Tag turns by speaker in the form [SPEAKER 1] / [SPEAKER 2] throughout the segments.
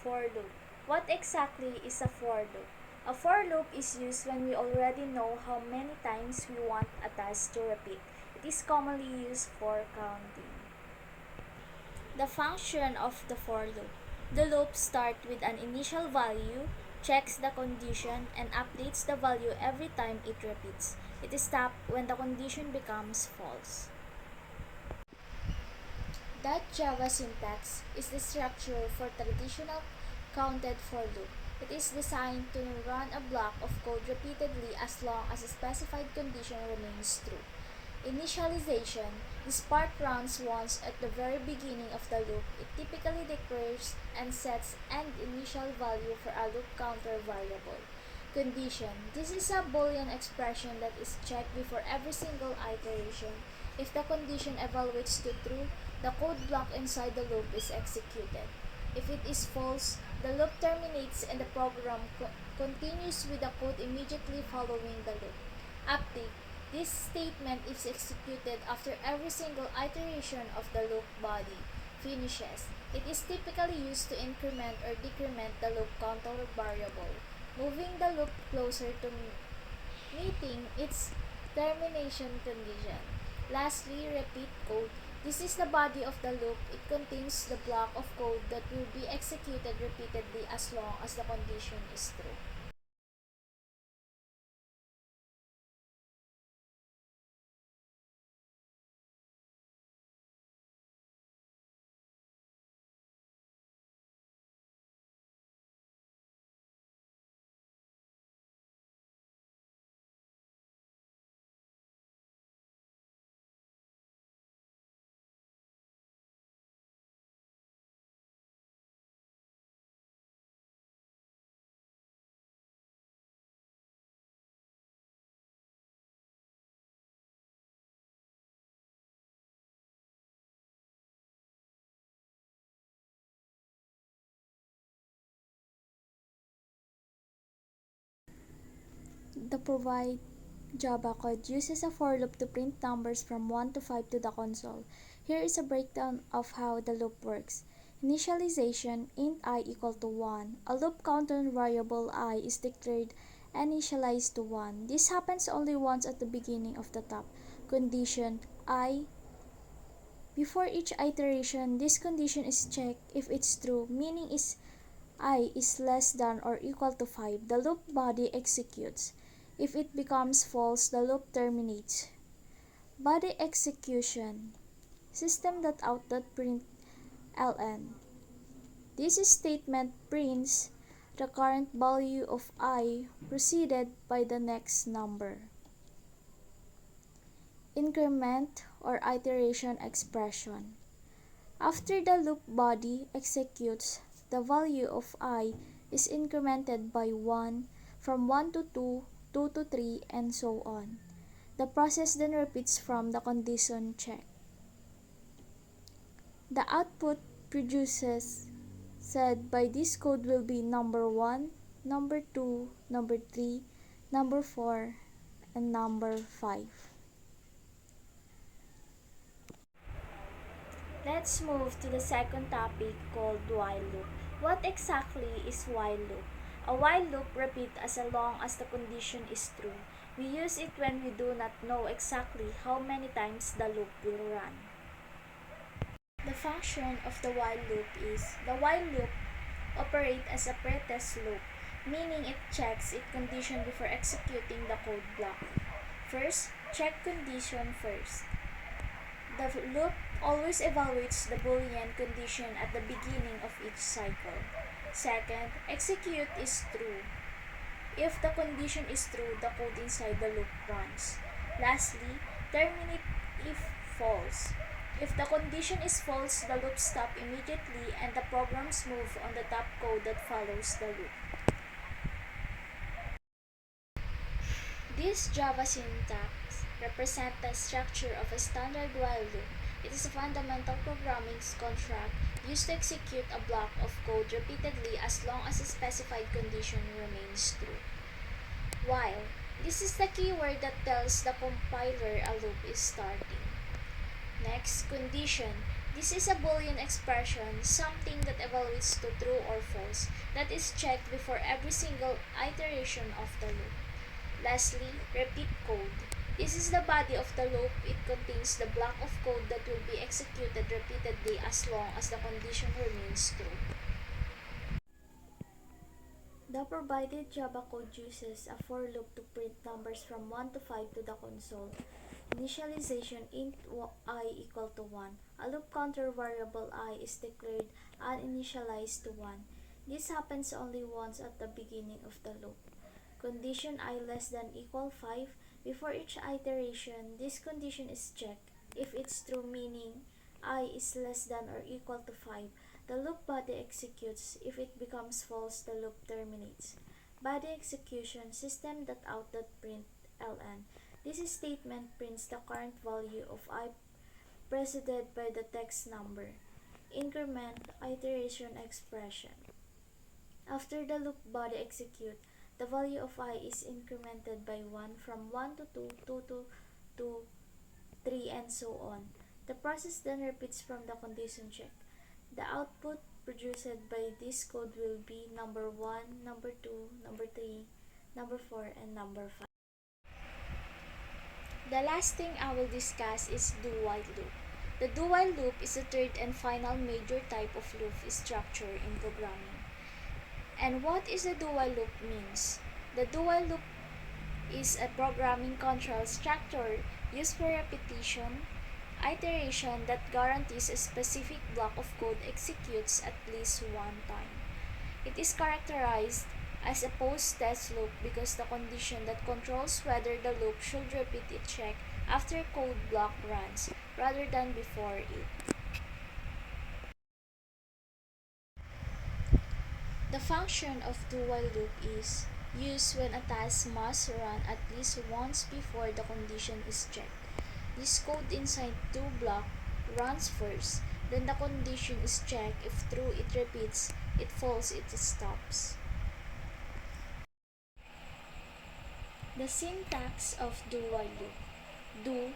[SPEAKER 1] for loop. What exactly is a for loop? A for loop is used when we already know how many times we want a task to repeat. It is commonly used for counting. The function of the for loop. The loop starts with an initial value, checks the condition, and updates the value every time it repeats. It is stopped when the condition becomes false. That Java syntax is the structure for traditional counted for loop. It is designed to run a block of code repeatedly as long as a specified condition remains true. Initialization. This part runs once at the very beginning of the loop. It typically declares and sets an initial value for a loop counter variable. Condition. This is a Boolean expression that is checked before every single iteration. If the condition evaluates to true, the code block inside the loop is executed. If it is false, the loop terminates and the program continues with the code immediately following the loop. Update. This statement is executed after every single iteration of the loop body finishes. It is typically used to increment or decrement the loop counter variable, moving the loop closer to meeting its termination condition. Lastly, repeat code. This is the body of the loop. It contains the block of code that will be executed repeatedly as long as the condition is true. The provide Java code uses a for loop to print numbers from 1 to 5 to the console. Here is a breakdown of how the loop works. Initialization, int I equal to 1. A loop counter variable I is declared and initialized to 1. This happens only once at the beginning of the top. Condition I. Before each iteration, this condition is checked if it's true, meaning is I is less than or equal to 5. The loop body executes. If it becomes false, the loop terminates. Body execution. System.out.println. This statement prints the current value of I preceded by the next number. Increment or iteration expression. After the loop body executes, the value of I is incremented by 1 from 1 to 2, 2 to 3, and so on. The process then repeats from the condition check. The output produces said by this code will be number 1, number 2, number 3, number 4, and number 5. Let's move to the second topic called while loop. What exactly is while loop? A while loop repeats as long as the condition is true. We use it when we do not know exactly how many times the loop will run. The function of the while loop is the while loop operates as a pretest loop, meaning it checks its condition before executing the code block. First, check condition first. The loop always evaluates the Boolean condition at the beginning of each cycle. Second, execute is true. If the condition is true, the code inside the loop runs. Lastly, terminate if false. If the condition is false, the loop stops immediately and the programs move on the top code that follows the loop. This Java syntax represents the structure of a standard while loop. It is a fundamental programming construct used to execute a block of code repeatedly as long as a specified condition remains true. While. This is the keyword that tells the compiler a loop is starting. Next, condition. This is a Boolean expression, something that evaluates to true or false, that is checked before every single iteration of the loop. Lastly, repeat code. This is the body of the loop. It contains the block of code that will be executed repeatedly as long as the condition remains true. The provided Java code uses a for loop to print numbers from 1 to 5 to the console. Initialization int I equal to 1. A loop counter variable I is declared uninitialized to 1. This happens only once at the beginning of the loop. Condition I less than equal 5. Before each iteration, this condition is checked. If it's true, meaning I is less than or equal to 5, the loop body executes. If it becomes false, the loop terminates. Body execution system.out.println. This statement prints the current value of I preceded by the text number. Increment iteration expression. After the loop body execute, the value of I is incremented by 1 from 1 to 2, 2 to 3, and so on. The process then repeats from the condition check. The output produced by this code will be number 1, number 2, number 3, number 4, and number 5. The last thing I will discuss is do-while loop. The do-while loop is the third and final major type of loop structure in programming. And what is the do-while loop means? The do-while loop is a programming control structure used for repetition, iteration that guarantees a specific block of code executes at least one time. It is characterized as a post-test loop because the condition that controls whether the loop should repeat its check after code block runs rather than before it. The function of do-while loop is used when a task must run at least once before the condition is checked. This code inside do block runs first, then the condition is checked. If true, it repeats. If false, it stops. The syntax of do-while loop. Do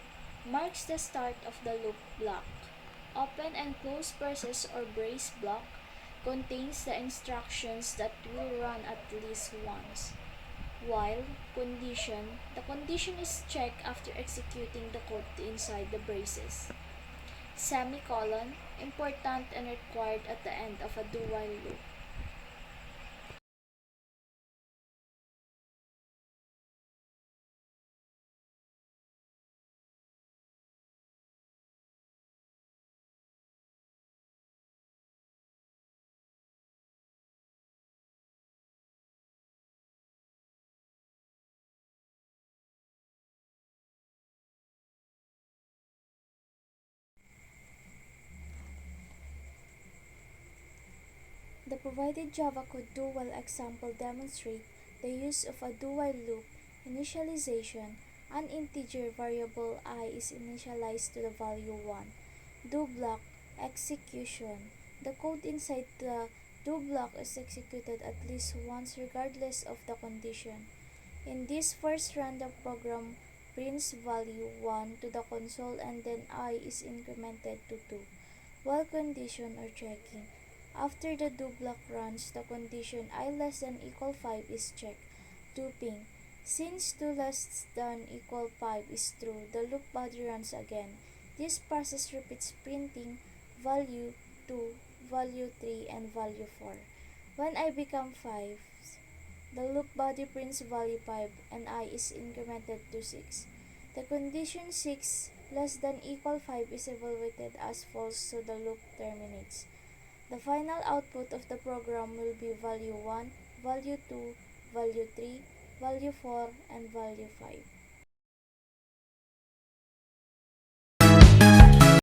[SPEAKER 1] marks the start of the loop block. Open and close braces or brace block contains the instructions that will run at least once. While condition, the condition is checked after executing the code inside the braces. Semicolon, important and required at the end of a do-while loop. The provided Java code do-while example demonstrates the use of a do-while loop. Initialization. An integer variable I is initialized to the value 1. Do block execution. The code inside the do block is executed at least once regardless of the condition. In this first run, the program prints value 1 to the console and then I is incremented to 2 while condition or checking. After the do block runs, the condition I less than equal 5 is checked. Looping. Since 2 less than equal 5 is true, the loop body runs again. This process repeats printing value 2, value 3, and value 4. When I become 5, the loop body prints value 5 and I is incremented to 6. The condition 6 less than equal 5 is evaluated as false, so the loop terminates. The final output of the program will be value 1, value 2, value 3, value 4, and value 5.